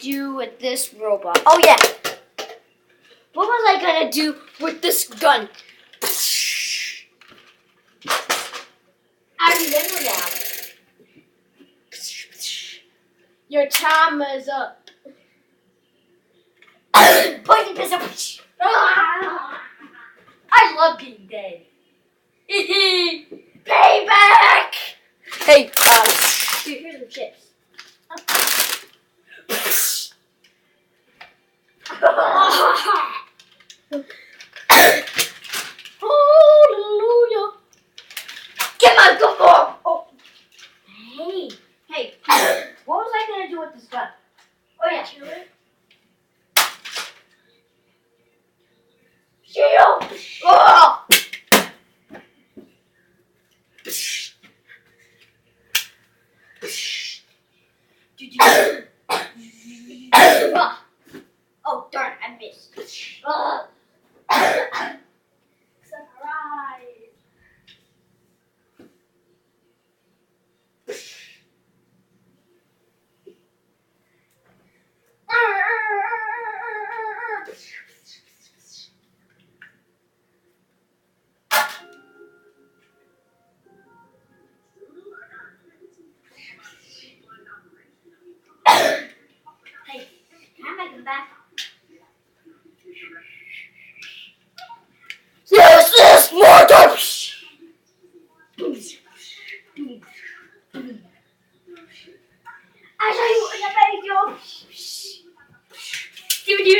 do with this robot? Oh yeah. What was I gonna do with this gun? I remember now. Your time is up. Poison pistol. I love being dead. Payback! Hey, here's some chips. Hallelujah. Get my good boy. Oh. Hey, what was I gonna do with this gun? Oh yeah, kill it. Shield! Oh! Oh darn, I missed. Surprise! Hey, can I make him back? This is more time! I saw you in the video! Give me.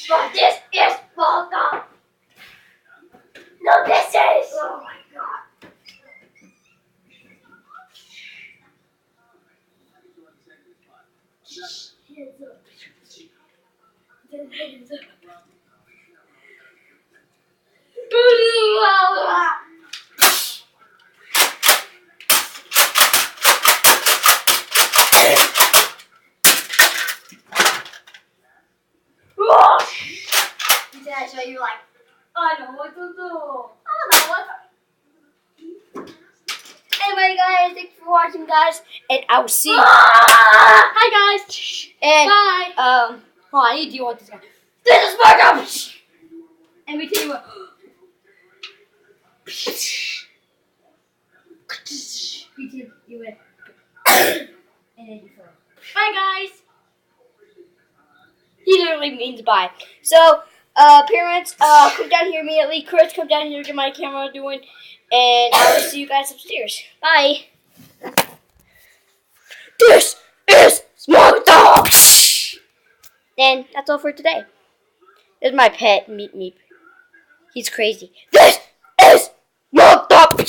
But this is fucked up! No, this is! Oh my god! Hands up. Hands up. So you're like, I know what to do. Anyway, guys, thanks for watching, guys, and I will see you. Hi, guys. And bye. Hold on, I need to deal with this guy. This is my job. And we tell you what. We do you it. And then you throw. Bye, guys. He literally means bye. So. Parents, come down here immediately. Chris, come down here to get my camera doing. And I will see you guys upstairs. Bye. This is Smart Dog. And that's all for today. This is my pet, Meep Meep. He's crazy. This is Smart Dog.